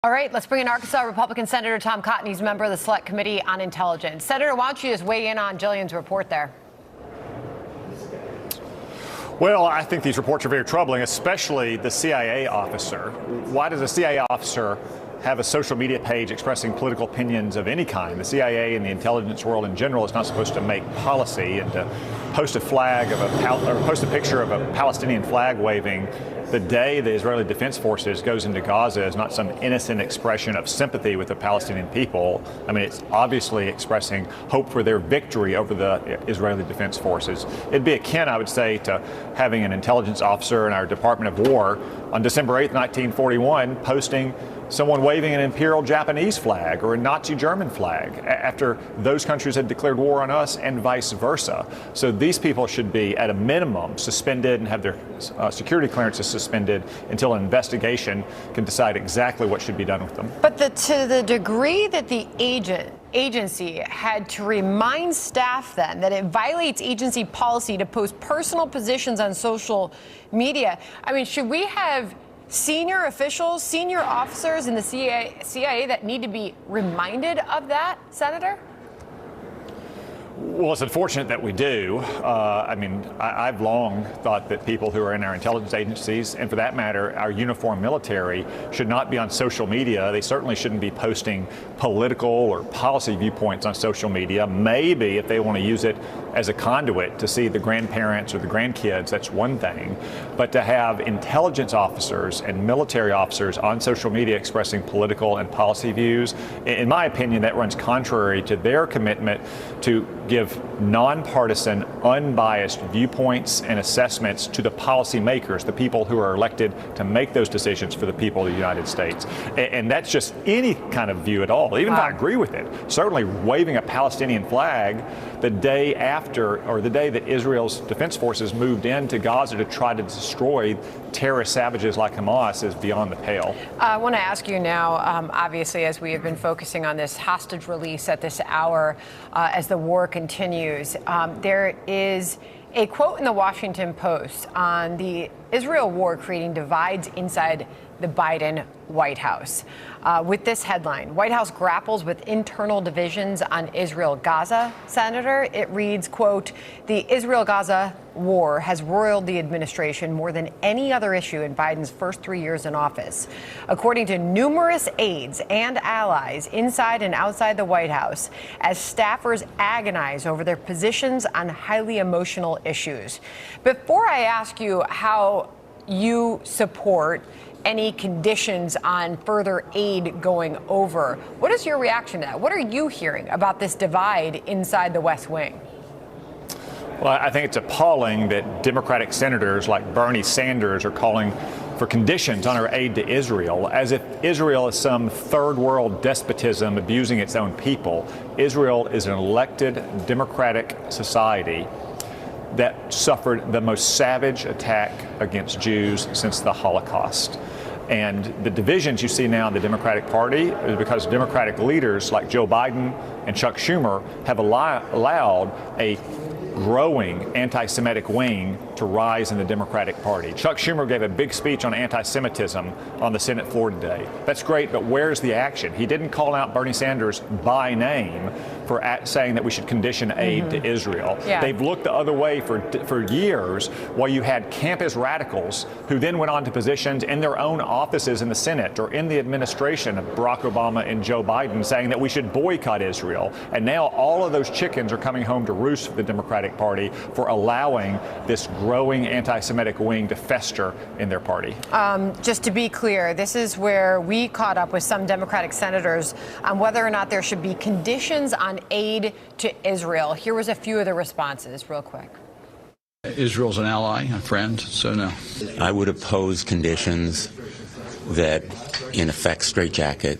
All right, let's bring in Arkansas Republican Senator Tom Cotton. He's a member of the Select Committee on Intelligence. Senator, why don't you just weigh in on Jillian's report there? Well, I think these reports are very troubling, especially the CIA officer. Why does a CIA officer have a social media page expressing political opinions of any kind? The CIA and the intelligence world in general is not supposed to make policy, and to post a flag of post a picture of a Palestinian flag waving the day the Israeli Defense Forces goes into Gaza is not some innocent expression of sympathy with the Palestinian people. I mean, it's obviously expressing hope for their victory over the Israeli Defense Forces. It'd be akin, I would say, to having an intelligence officer in our Department of War on December 8th, 1941, posting someone waving an imperial Japanese flag or a Nazi German flag after those countries had declared war on us, and vice versa. So these people should be, at a minimum, suspended and have their security clearances suspended until an investigation can decide exactly what should be done with them. But to the degree that the agency had to remind staff then that it violates agency policy to post personal positions on social media, I mean, should we have senior officials, senior officers in the CIA that need to be reminded of that, Senator? Well, it's unfortunate that we do. I mean, I've long thought that people who are in our intelligence agencies, and for that matter, our uniformed military, should not be on social media. They certainly shouldn't be posting political or policy viewpoints on social media. Maybe if they want to use it as a conduit to see the grandparents or the grandkids, that's one thing. But to have intelligence officers and military officers on social media expressing political and policy views, in my opinion, that runs contrary to their commitment to give nonpartisan, unbiased viewpoints and assessments to the policymakers, the people who are elected to make those decisions for the people of the United States. And that's just any kind of view at all, even if I agree with it. Certainly waving a Palestinian flag the day after, or the day that Israel's defense forces moved into Gaza to try to destroy terrorist savages like Hamas is beyond the pale. I want to ask you now, obviously, as we have been focusing on this hostage release at this hour, as the war continues, there is a quote in the Washington Post on the Israel war creating divides inside the Biden White House. With this headline, White House grapples with internal divisions on Israel-Gaza. Senator, it reads, quote, the Israel-Gaza war has roiled the administration more than any other issue in Biden's first 3 years in office. According to numerous aides and allies inside and outside the White House, as staffers agonize over their positions on highly emotional issues. Before I ask you how you support any conditions on further aid going over, what is your reaction to that? What are you hearing about this divide inside the West Wing? Well, I think it's appalling that Democratic senators like Bernie Sanders are calling for conditions on our aid to Israel, as if Israel is some third world despotism abusing its own people. Israel is an elected democratic society that suffered the most savage attack against Jews since the Holocaust. And the divisions you see now in the Democratic Party is because Democratic leaders like Joe Biden and Chuck Schumer have allowed a growing anti-Semitic wing to rise in the Democratic Party. Chuck Schumer gave a big speech on anti-Semitism on the Senate floor today. That's great, but where's the action? He didn't call out Bernie Sanders by name for saying that we should condition aid to Israel. Yeah. They've looked the other way for years, while you had campus radicals who then went on to positions in their own offices in the Senate or in the administration of Barack Obama and Joe Biden saying that we should boycott Israel. And now all of those chickens are coming home to roost for the Democratic Party for allowing this growing anti-Semitic wing to fester in their party. Just to be clear, this is where we caught up with some Democratic senators on whether or not there should be conditions on aid to Israel. Here was a few of the responses real quick. Israel's an ally, a friend, so no. I would oppose conditions that, in effect, straitjacket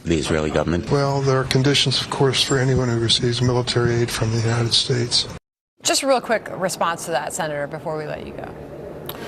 the Israeli government. Well, there are conditions, of course, for anyone who receives military aid from the United States. Just a real quick response to that, Senator, before we let you go.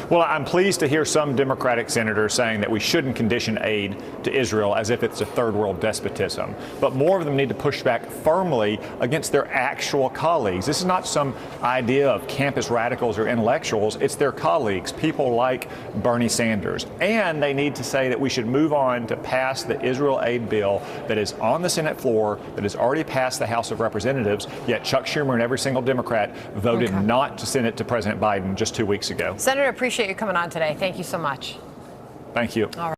Well, I'm pleased to hear some Democratic senators saying that we shouldn't condition aid to Israel as if it's a third world despotism. But more of them need to push back firmly against their actual colleagues. This is not some idea of campus radicals or intellectuals. It's their colleagues, people like Bernie Sanders. And they need to say that we should move on to pass the Israel aid bill that is on the Senate floor, that has already passed the House of Representatives, yet Chuck Schumer and every single Democrat voted not to send it to President Biden just 2 weeks ago. Senator, appreciate you coming on today. Thank you so much. Thank you. All right.